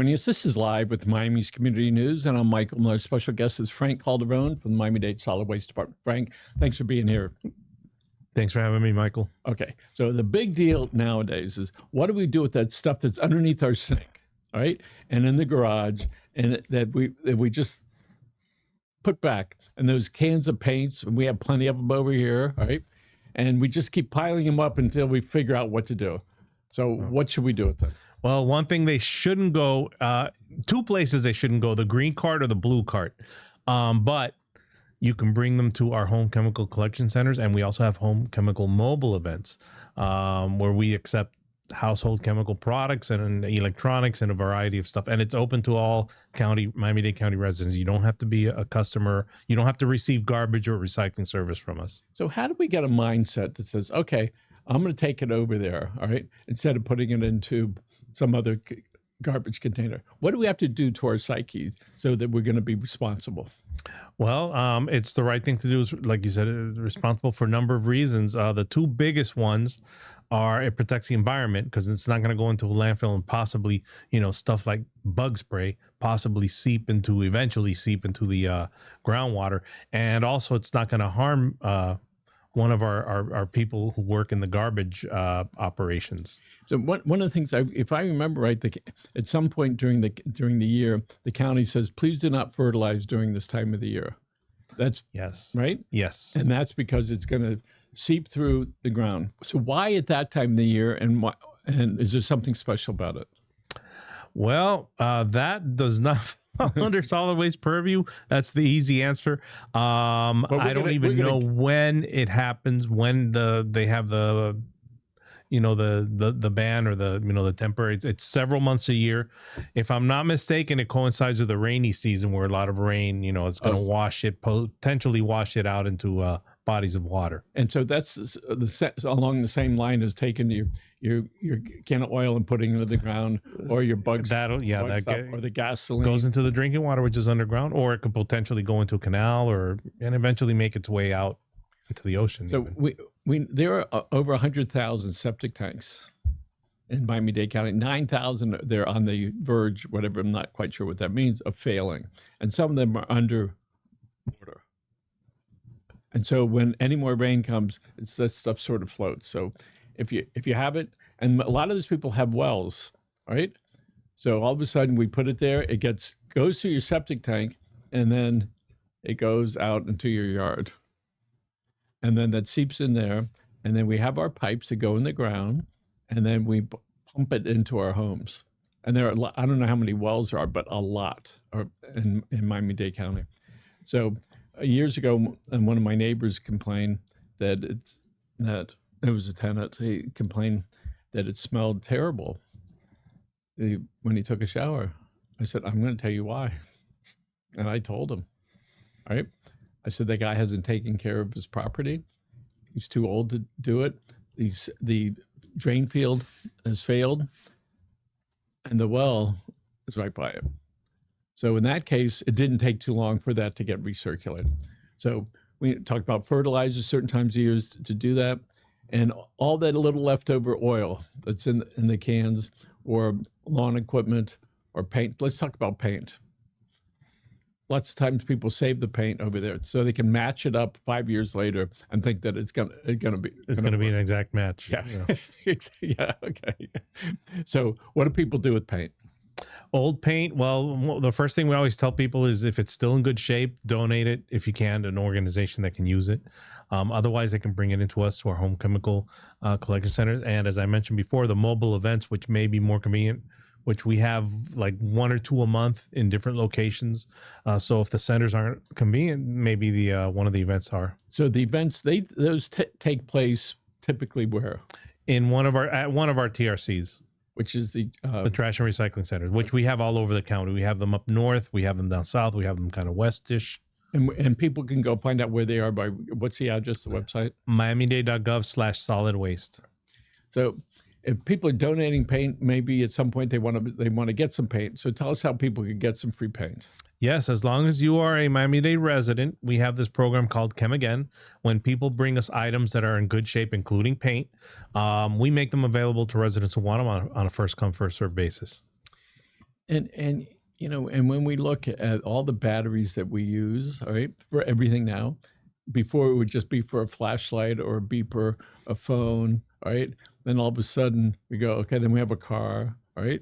joining us. This is Live with Miami's Community News, and I'm Michael. My special guest is Frank Calderon from the Miami-Dade Solid Waste Department. Frank, thanks for being here. Thanks for having me, Michael. Okay, so the big deal nowadays is what do we do with that stuff that's underneath our sink, all right, and in the garage, and that we just put back, and those cans of paints, and we have plenty of them over here, all right, and we just keep piling them up until we figure out what to do. So what should we do with them? Well, one thing they shouldn't go, two places they shouldn't go, the green cart or the blue cart. But you can bring them to our home chemical collection centers, and we also have home chemical mobile events where we accept household chemical products and electronics and a variety of stuff. And it's open to all Miami-Dade County residents. You don't have to be a customer. You don't have to receive garbage or recycling service from us. So how do we get a mindset that says, okay, I'm going to take it over there, all right, instead of putting it into some other garbage container? What do we have to do to our psyche so that we're going to be responsible? Well, it's the right thing to do. Is, like you said, responsible for a number of reasons. The two biggest ones are it protects the environment because it's not going to go into a landfill and possibly, stuff like bug spray possibly eventually seep into the groundwater. And also it's not going to harm one of our people who work in the garbage operations. So one of the things, if I remember right, at some point during the year, the county says, please do not fertilize during this time of the year. That's yes, right. Yes, and that's because it's going to seep through the ground. So why at that time of the year, and is there something special about it? Well, that does not under solid waste purview. That's the easy answer. I don't even know when it happens, when they have the the ban or the temporary. It's several months a year. If I'm not mistaken, it coincides with the rainy season where a lot of rain, it's going to potentially wash it out into bodies of water. And so that's along the same line as taking your can of oil and putting it into the ground, or your bugs. Or the gasoline goes into the drinking water, which is underground, or it could potentially go into a canal and eventually make its way out into the ocean. So there are over 100,000 septic tanks in Miami-Dade County. 9,000 they're on the verge, whatever, I'm not quite sure what that means, of failing, and some of them are under water. And so when any more rain comes, that stuff sort of floats. So if you have it, and a lot of these people have wells, right? So all of a sudden we put it there, it goes through your septic tank, and then it goes out into your yard. And then that seeps in there, and then we have our pipes that go in the ground, and then we pump it into our homes. And there are, I don't know how many wells there are, but a lot are in Miami-Dade County. So years ago, and one of my neighbors complained that it was a tenant. He complained that it smelled terrible when he took a shower. I said, I'm going to tell you why. And I told him, all right. I said, the guy hasn't taken care of his property. He's too old to do it. The drain field has failed, and the well is right by it. So in that case, it didn't take too long for that to get recirculated. So we talk about fertilizers certain times of years to do that, and all that little leftover oil that's in the cans, or lawn equipment, or paint. Let's talk about paint. Lots of times people save the paint over there so they can match it up 5 years later and think that it's gonna be an exact match. Yeah. Yeah. Okay. So what do people do with paint? Old paint. Well, the first thing we always tell people is if it's still in good shape, donate it if you can to an organization that can use it. Otherwise, they can bring it into us to our home chemical collection centers. And as I mentioned before, the mobile events, which may be more convenient, which we have like 1 or 2 a month in different locations. So if the centers aren't convenient, maybe the one of the events are. So the events, those take place typically where? At one of our TRCs. Which is the trash and recycling centers, which we have all over the county. We have them up north, we have them down south, we have them kind of westish. And people can go find out where they are by, what's the address, the website? miamidade.gov/solid-waste. So if people are donating paint, maybe at some point they want to get some paint. So tell us how people can get some free paint. Yes, as long as you are a Miami-Dade resident, we have this program called Chem Again. When people bring us items that are in good shape, including paint, we make them available to residents who want them on a first come, first served basis. And and when we look at all the batteries that we use, all right, for everything now, before it would just be for a flashlight or a beeper, a phone, all right? Then all of a sudden we go, okay, then we have a car, all right?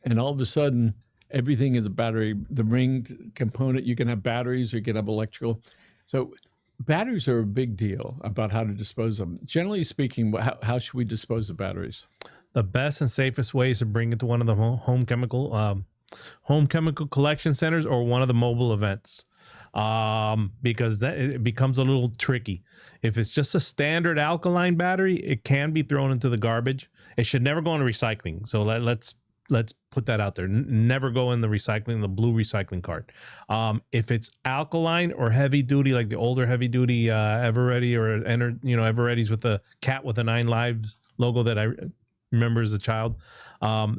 And all of a sudden everything is a battery. The ring component, you can have batteries or you can have electrical. So batteries are a big deal about how to dispose of them. Generally speaking, how should we dispose of batteries? The best and safest way is to bring it to one of the home chemical collection centers or one of the mobile events, because that it becomes a little tricky. If it's just a standard alkaline battery, it can be thrown into the garbage. It should never go into recycling. So let's put that out there. Never go in the recycling, the blue recycling cart. If it's alkaline or heavy duty, like the older heavy duty Eveready or Eveready's with the cat with the 9 lives logo that I remember as a child,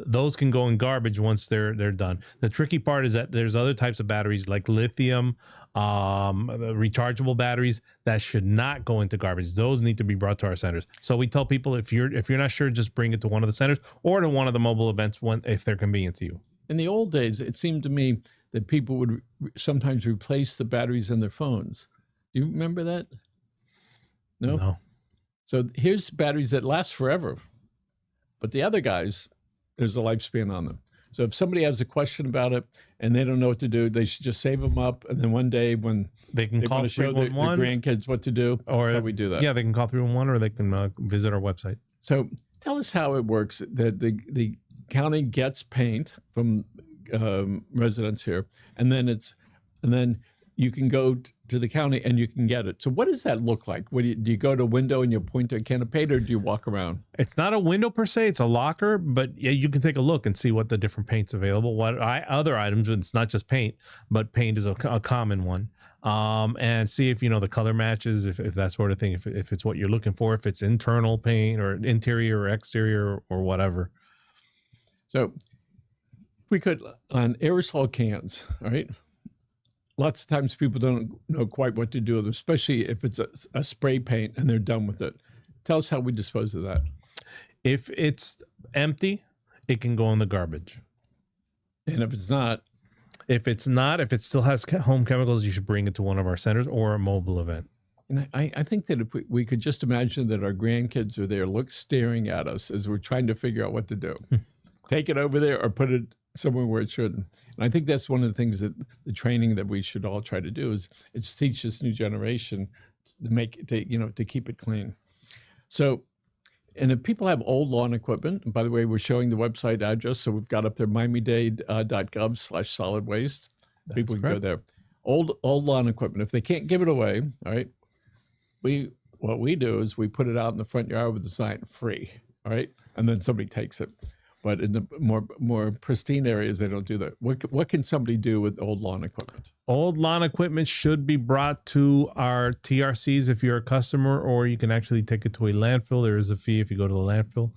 those can go in garbage once they're done. The tricky part is that there's other types of batteries like lithium, the rechargeable batteries that should not go into garbage. Those need to be brought to our centers. So we tell people, if you're not sure, just bring it to one of the centers or to one of the mobile events if they're convenient to you. In the old days, it seemed to me that people would sometimes replace the batteries in their phones. Do you remember that? No. So here's batteries that last forever. But the other guys, there's a lifespan on them. So if somebody has a question about it and they don't know what to do, they should just save them up. And then one day when they can call want to show their grandkids what to do, or that's how we do that. Yeah, they can call 311 or they can visit our website. So tell us how it works. That the county gets paint from residents here, and then you can go to the county and you can get it. So what does that look like? Do you go to a window and you point to a can of paint, or do you walk around? It's not a window per se, it's a locker, but yeah, you can take a look and see what the different paint's available. Other items, it's not just paint, but paint is a common one. And see if the color matches, if that sort of thing, if it's what you're looking for, if it's internal paint or interior or exterior or whatever. So we could, on aerosol cans, all right? Lots of times people don't know quite what to do with them, especially if it's a spray paint and they're done with it. Tell us how we dispose of that. If it's empty, it can go in the garbage. And if it still has home chemicals, you should bring it to one of our centers or a mobile event. And I think that if we could just imagine that our grandkids are there, staring at us as we're trying to figure out what to do. Take it over there or put it somewhere where it shouldn't. And I think that's one of the things that the training that we should all try to do is it's teach this new generation to keep it clean. So, and if people have old lawn equipment, and by the way, we're showing the website address, so we've got up there miamidade.gov/solidwaste. People can go there. Old lawn equipment. If they can't give it away, all right, what we do is we put it out in the front yard with the sign "free," all right, and then somebody takes it. But in the more pristine areas, they don't do that. What can somebody do with old lawn equipment? Old lawn equipment should be brought to our TRCs if you're a customer, or you can actually take it to a landfill. There is a fee if you go to the landfill.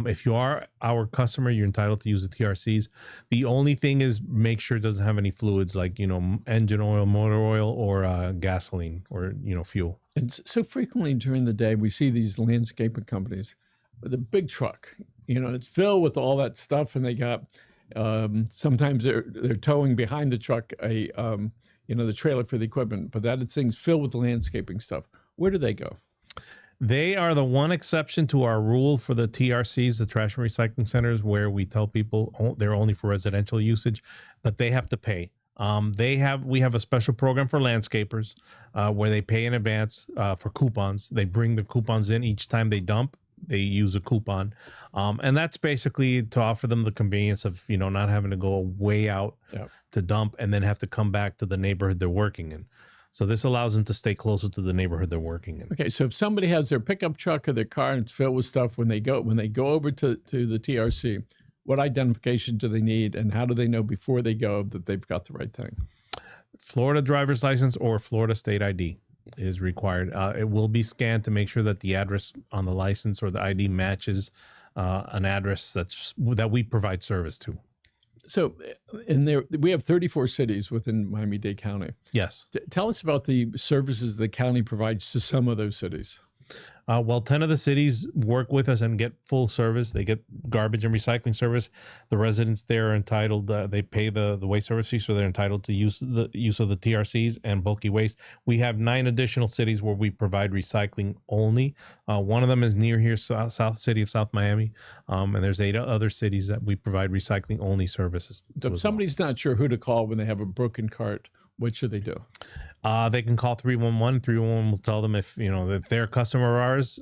If you are our customer, you're entitled to use the TRCs. The only thing is make sure it doesn't have any fluids like, engine oil, motor oil, or gasoline or, fuel. And so frequently during the day, we see these landscaping companies with a big truck. It's filled with all that stuff, and they got sometimes they're towing behind the truck the trailer for the equipment, but that thing's filled with the landscaping stuff. Where do they go? They are the one exception to our rule for the TRCs, the trash and recycling centers, where we tell people they're only for residential usage, but they have to pay. We have a special program for landscapers where they pay in advance for coupons. They bring the coupons in each time they dump. They use a coupon, and that's basically to offer them the convenience of not having to go way out to dump and then have to come back to the neighborhood they're working in. So this allows them to stay closer to the neighborhood they're working in. Okay, so if somebody has their pickup truck or their car and it's filled with stuff, when they go over to the TRC, what identification do they need, and how do they know before they go that they've got the right thing? Florida driver's license or Florida state ID is required. It will be scanned to make sure that the address on the license or the ID matches an address that we provide service to. So we have 34 cities within Miami-Dade County. Yes. Tell us about the services the county provides to some of those cities. Well, 10 of the cities work with us and get full service. They get garbage and recycling service. The residents there are entitled, they pay the waste service fee, so they're entitled to use of the TRCs and bulky waste. We have 9 additional cities where we provide recycling only. One of them is near here, South City of South Miami. And there's 8 other cities that we provide recycling only services. So if somebody's not sure who to call when they have a broken cart, what should they do? They can call 311. 311 will tell them if they're a customer of ours,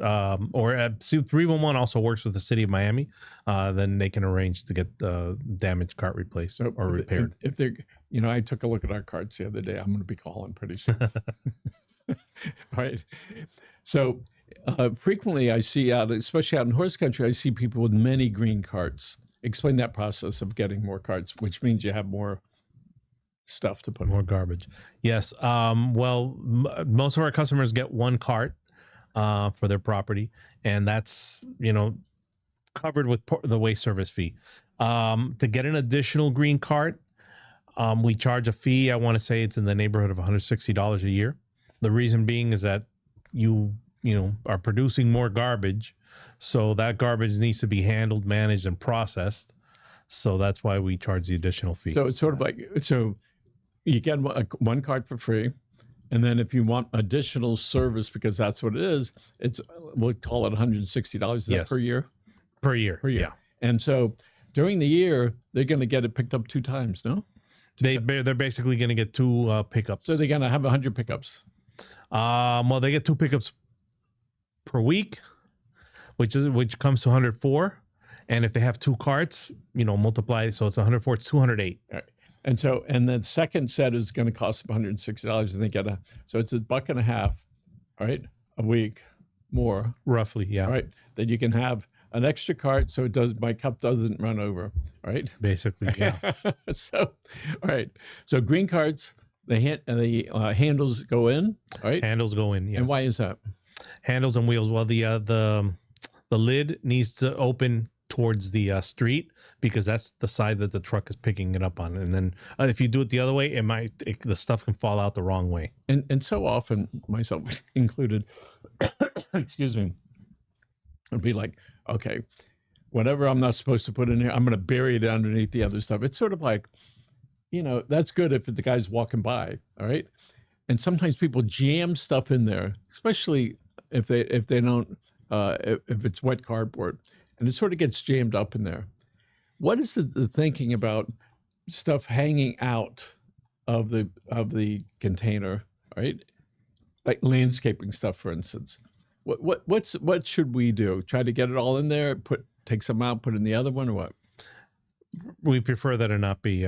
or 311 also works with the city of Miami. Then they can arrange to get the damaged cart replaced or repaired. If they're, I took a look at our carts the other day. I'm going to be calling pretty soon. All right. So frequently I see out, especially out in horse country, I see people with many green carts. Explain that process of getting more carts, which means you have more stuff to put more garbage. Yes. Well, most of our customers get 1 cart for their property, and that's covered with the waste service fee. To get an additional green cart, we charge a fee. I want to say it's in the neighborhood of $160 a year. The reason being is that you are producing more garbage, so that garbage needs to be handled, managed, and processed. So that's why we charge the additional fee. So it's sort of like you get 1 cart for free, and then if you want additional service, because that's what it is, we'll call it $160. Is that per year? Per year. Yeah. And so during the year, they're going to get it picked up 2 times, no? They're basically going to get 2 pickups. So they're going to have 100 pickups. Well, they get 2 pickups per week, which comes to 104. And if they have 2 carts, multiply, so it's 104. It's 208. All right. And then second set is going to cost them $160, and they get so it's $1.50, all right, a week more, roughly, yeah. All right, then you can have an extra cart, so my cup doesn't run over, all right. Basically, yeah. So, all right, so green carts, the handles go in, all right. Handles go in, yes. And why is that? Handles and wheels. Well, the lid needs to open towards the street, because that's the side that the truck is picking it up on. And then if you do it the other way, the stuff can fall out the wrong way. And so often, myself included, excuse me, it'd be like, okay, whatever I'm not supposed to put in here, I'm going to bury it underneath the other stuff. It's sort of like, that's good if the guy's walking by, all right? And sometimes people jam stuff in there, especially if they don't, if it's wet cardboard, and it sort of gets jammed up in there. What is the thinking about stuff hanging out of the container, right? Like landscaping stuff, for instance. What should we do? Try to get it all in there, take some out, put in the other one, or what? We prefer that it not be.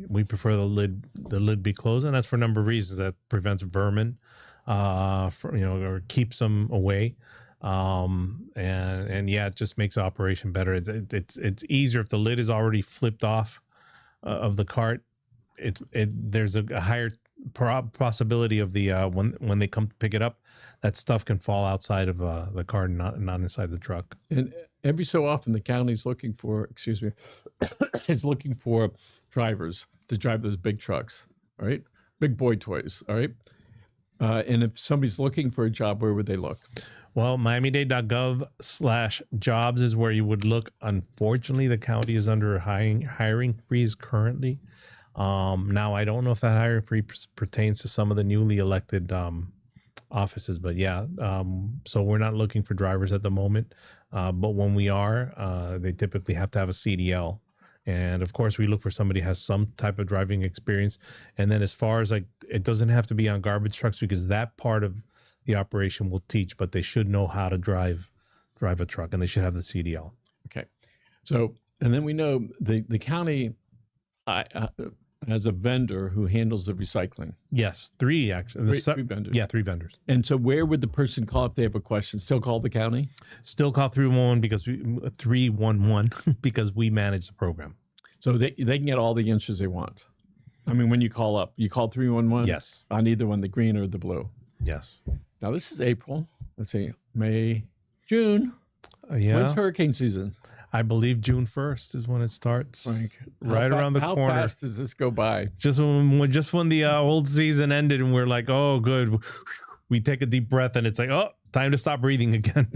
We prefer the lid be closed, and that's for a number of reasons. That prevents vermin, or keeps them away. And yeah, it just makes the operation better. It's easier if the lid is already flipped off of the cart. There's a higher possibility of the when they come to pick it up, that stuff can fall outside of the cart and not inside the truck. And every so often, the county's looking for, is looking for drivers to drive those big trucks. All right, big boy toys. All right, and if somebody's looking for a job, where would they look? Well, miamidade.gov/jobs is where you would look. Unfortunately, the county is under a hiring freeze currently. Now, I don't know if that hiring freeze pertains to some of the newly elected offices, but yeah. So we're not looking for drivers at the moment. But when we are, they typically have to have a CDL. And of course, we look for somebody who has some type of driving experience. And then as far as it doesn't have to be on garbage trucks, because that part of the operation will teach, but they should know how to drive a truck, and they should have the CDL. Okay. So, and then we know the county has a vendor who handles the recycling. Yes, 3 actually. 3 vendors. Yeah, 3 vendors. And so where would the person call if they have a question? Still call the county? Still call 311 because we manage the program. So they can get all the answers they want. I mean, when you call up, you call 311? Yes. On either one, the green or the blue. Yes. Now, this is April. Let's see, May, June. Yeah. When's hurricane season? I believe June 1st is when it starts. Right around the corner. How fast does this go by? Just when the old season ended, and we're like, oh, good. we take a deep breath and it's like, oh, time to stop breathing again.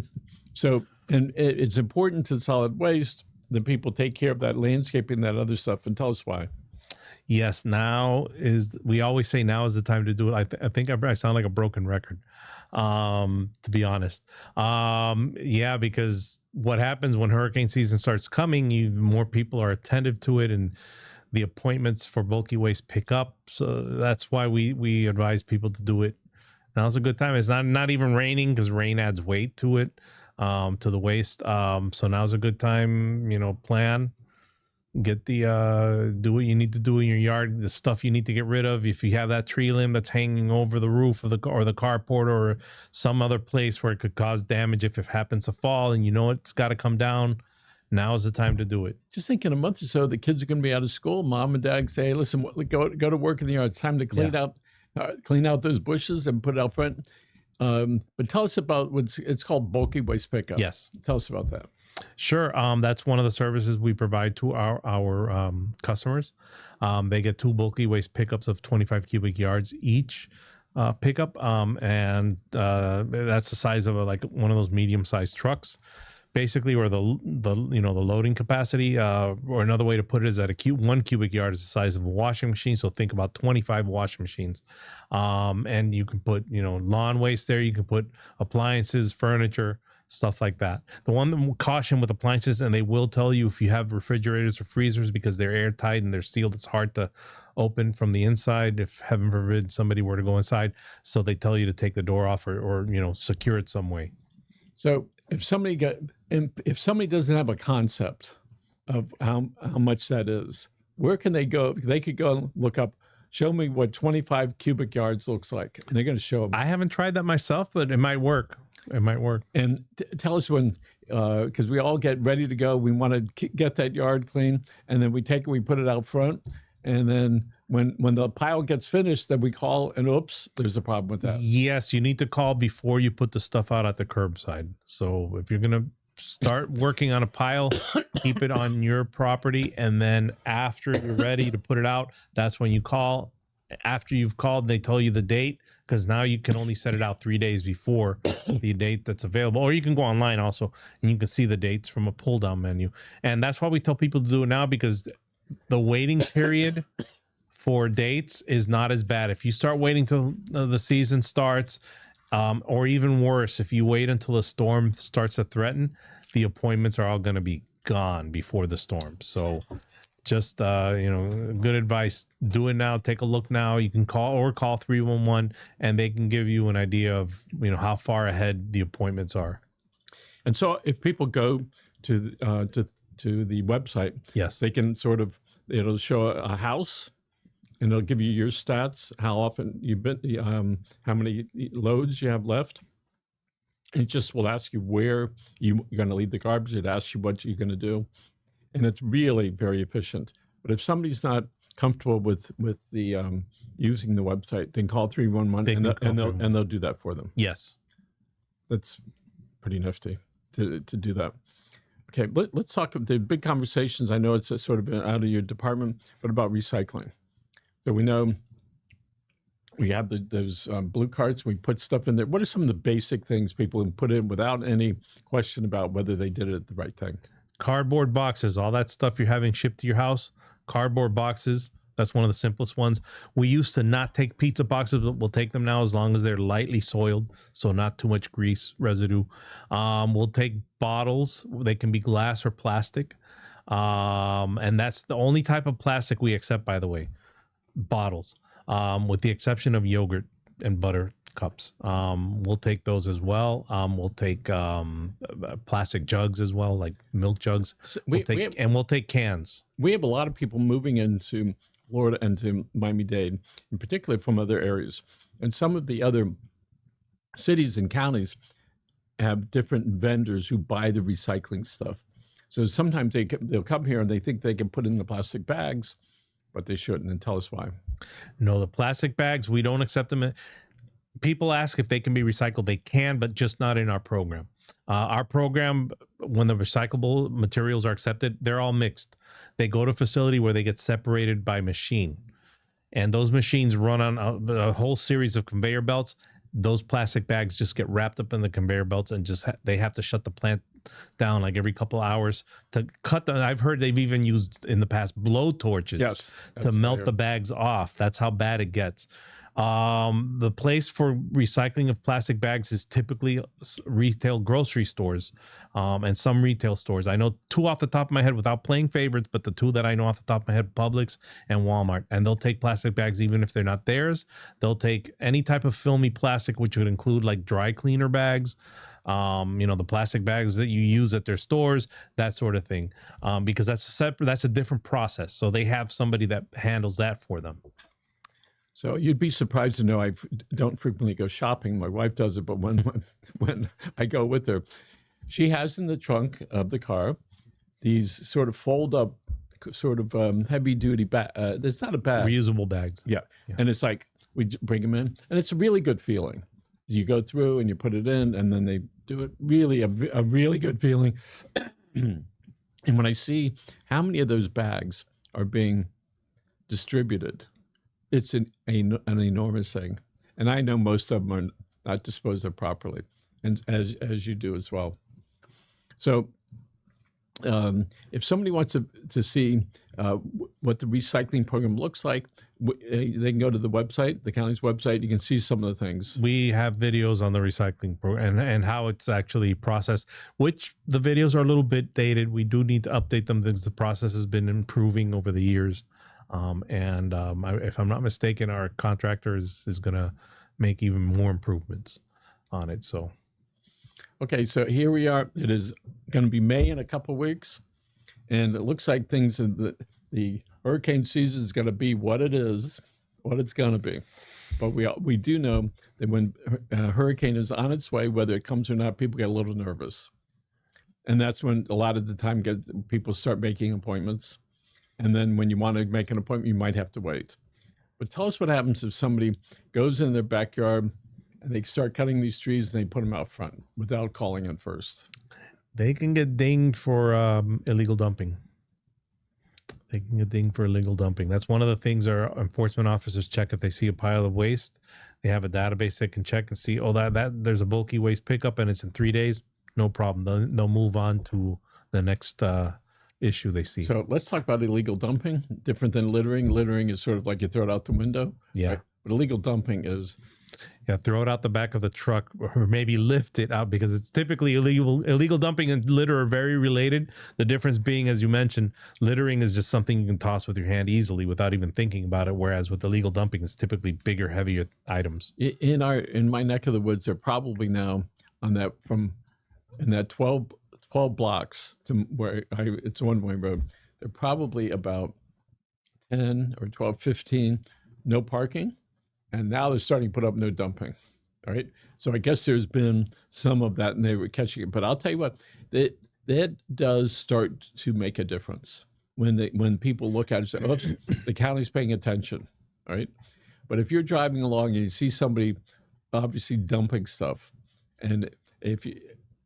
So, and it's important to solid waste that people take care of that landscaping, that other stuff, and tell us why. Yes, we always say now is the time to do it. I think I sound like a broken record, to be honest. Yeah, because what happens when hurricane season starts coming, more people are attentive to it, and the appointments for bulky waste pick up. So that's why we advise people to do it. Now's a good time. It's not even raining, because rain adds weight to it, to the waste. So now's a good time, plan. Get do what you need to do in your yard, the stuff you need to get rid of. If you have that tree limb that's hanging over the roof of the carport or some other place where it could cause damage if it happens to fall and it's got to come down, now is the time to do it. Just think in a month or so, the kids are going to be out of school. Mom and dad say, hey, listen, go to work in the yard. It's time to clean out those bushes and put it out front. But tell us about it's called bulky waste pickup. Yes. Tell us about that. Sure. That's one of the services we provide to our customers. They get 2 bulky waste pickups of 25 cubic yards each pickup. And that's the size of one of those medium-sized trucks, basically, or the loading capacity, or another way to put it is that 1 cubic yard is the size of a washing machine. So think about 25 washing machines. And you can put, lawn waste there. You can put appliances, furniture, stuff like that. The one caution with appliances, and they will tell you if you have refrigerators or freezers, because they're airtight and they're sealed, it's hard to open from the inside if, heaven forbid, somebody were to go inside. So they tell you to take the door off or secure it some way. So if somebody doesn't have a concept of how much that is, where can they go? They could go and look up, show me what 25 cubic yards looks like. And they're going to show them. I haven't tried that myself, but it might work. It might work. And tell us when, because we all get ready to go. We want to get that yard clean, and then we put it out front. And then when the pile gets finished, then we call, and oops, there's a problem with that. Yes, you need to call before you put the stuff out at the curbside. So if you're going to start working on a pile, keep it on your property. And then after you're ready to put it out, that's when you call. After you've called, they tell you the date, because now you can only set it out 3 days before the date that's available. Or you can go online also, and you can see the dates from a pull-down menu. And that's why we tell people to do it now, because the waiting period for dates is not as bad. If you start waiting till the season starts, or even worse, if you wait until a storm starts to threaten, the appointments are all going to be gone before the storm. So just, good advice. Do it now. Take a look now. You can call 311, and they can give you an idea of, how far ahead the appointments are. And so if people go to the website, yes, they can it'll show a house, and it'll give you your stats, how often you've been, how many loads you have left. It just will ask you where you're going to leave the garbage. It asks you what you're going to do. And it's really very efficient. But if somebody's not comfortable with the using the website, then call 311 and they'll do that for them. Yes. That's pretty nifty to do that. Okay, let's talk about the big conversations. I know it's sort of out of your department, but about recycling. So we know we have those blue carts. We put stuff in there. What are some of the basic things people can put in without any question about whether they did it the right thing? Cardboard boxes, all that stuff you're having shipped to your house, cardboard boxes. That's one of the simplest ones. We used to not take pizza boxes, but we'll take them now as long as they're lightly soiled, so not too much grease residue. We'll take bottles. They can be glass or plastic. And that's the only type of plastic we accept, by the way, bottles, with the exception of yogurt and butter cups. We'll take those as well. We'll take plastic jugs as well, like milk jugs. So we'll take cans. We have a lot of people moving into Florida and to Miami-Dade, in particular from other areas. And some of the other cities and counties have different vendors who buy the recycling stuff. So sometimes they'll come here and they think they can put in the plastic bags, but they shouldn't. And tell us why. No, the plastic bags, we don't accept them. People ask if they can be recycled. They can, but just not in our program. Our program, when the recyclable materials are accepted, they're all mixed. They go to a facility where they get separated by machine. And those machines run on a whole series of conveyor belts. those plastic bags just get wrapped up in the conveyor belts and just they have to shut the plant down like every couple of hours to cut them. I've heard they've even used in the past blow torches Yes, to melt fair. the bags off. That's how bad it gets. The place for recycling of plastic bags is typically retail grocery stores, and some retail stores. I know two off the top of my head without playing favorites, but the two that I know off the top of my head, Publix and Walmart. And they'll take plastic bags even if they're not theirs. They'll take any type of filmy plastic, which would include like dry cleaner bags, the plastic bags that you use at their stores, that sort of thing, because that's a different process. So they have somebody that handles that for them. So you'd be surprised to know I don't frequently go shopping. My wife does it, but when I go with her, she has in the trunk of the car these sort of fold up, sort of heavy duty bag. It's not a bag. Reusable bags. Yeah. And it's like we bring them in, and it's a really good feeling. You go through and you put it in, and then they do it. Really, a really good feeling. And when I see how many of those bags are being distributed, it's an enormous thing. And I know most of them are not disposed of properly, and as you do as well. So if somebody wants to see what the recycling program looks like, they can go to the website, the county's website. You can see some of the things. We have videos on the recycling program and how it's actually processed, which the videos are a little bit dated. We do need to update them because the process has been improving over the years. If I'm not mistaken, our contractor is going to make even more improvements on it. So, okay, so here we are. It is going to be May in a couple of weeks, and it looks like things in the hurricane season is going to be what it is, what it's going to be. But we do know that when a hurricane is on its way, whether it comes or not, people get a little nervous, and that's when a lot of the time people start making appointments. And then when you want to make an appointment, you might have to wait. But tell us what happens if somebody goes in their backyard and they start cutting these trees and they put them out front without calling in first. They can get dinged for illegal dumping. That's one of the things our enforcement officers check. If they see a pile of waste, they have a database they can check and see, that there's a bulky waste pickup and it's in 3 days. No problem. They'll move on to the next issue they see. So let's talk about illegal dumping. Different than littering. Littering is sort of like you throw it out the window. Yeah. Right? But illegal dumping is... Yeah, throw it out the back of the truck or maybe lift it out, because it's typically illegal. Illegal dumping and litter are very related. The difference being, as you mentioned, littering is just something you can toss with your hand easily without even thinking about it, whereas with illegal dumping, it's typically bigger, heavier items. In my neck of the woods, they're probably now on that in that 12 blocks to where it's a one-way road. They're probably about 10 or 12, 15 no parking. And now they're starting to put up no dumping. All right. So I guess there's been some of that and they were catching it. But I'll tell you what, that does start to make a difference when people look at it and say, oops, the county's paying attention. All right. But if you're driving along and you see somebody obviously dumping stuff, and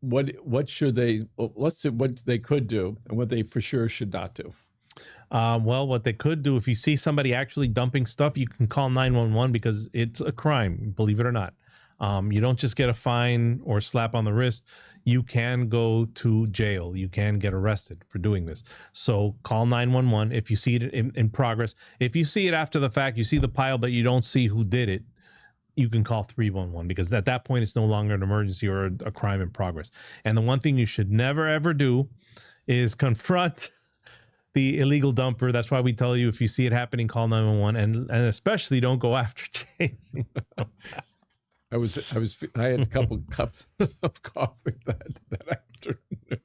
what should they, let's see what they could do and what they for sure should not do. Well, what they could do, if you see somebody actually dumping stuff, you can call 911 because it's a crime, believe it or not. You don't just get a fine or slap on the wrist. You can go to jail. You can get arrested for doing this. So call 911 if you see it in progress. If you see it after the fact, you see the pile, but you don't see who did it, you can call 311 because at that point, it's no longer an emergency or a crime in progress. And the one thing you should never, ever do is confront the illegal dumper. That's why we tell you, if you see it happening, call 911, and especially don't go after chasing. I had a couple cups of coffee that afternoon.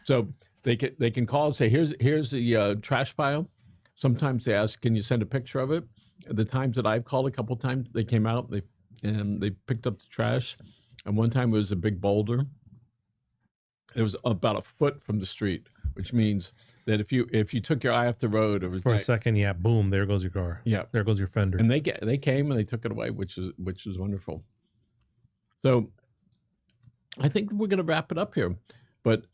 So they can call and say, here's the trash pile. Sometimes they ask, can you send a picture of it? The times that I've called, a couple times they came out, they picked up the trash, and one time it was a big boulder. It was about a foot from the street, which means that if you took your eye off the road, it was for a second, yeah, boom, there goes your car. Yeah, there goes your fender. And they came and they took it away, which is wonderful. So I think we're going to wrap it up here. But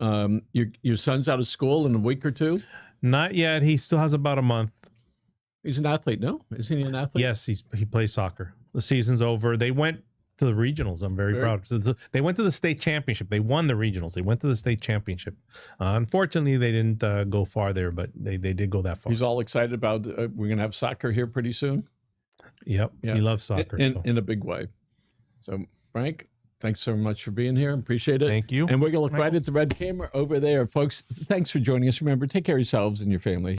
your son's out of school in a week or two? Not yet. He still has about a month. He's an athlete, no? Isn't he an athlete? Yes, he plays soccer. The season's over. They went to the regionals. I'm very proud. So they went to the state championship. They won the regionals. They went to the state championship. Unfortunately, they didn't go far there, but they did go that far. He's all excited about we're going to have soccer here pretty soon. Yep. Yeah. He loves soccer. In a big way. So, Frank, thanks so much for being here. Appreciate it. Thank you. And we're going to look right at the red camera over there. Folks, thanks for joining us. Remember, take care of yourselves and your family.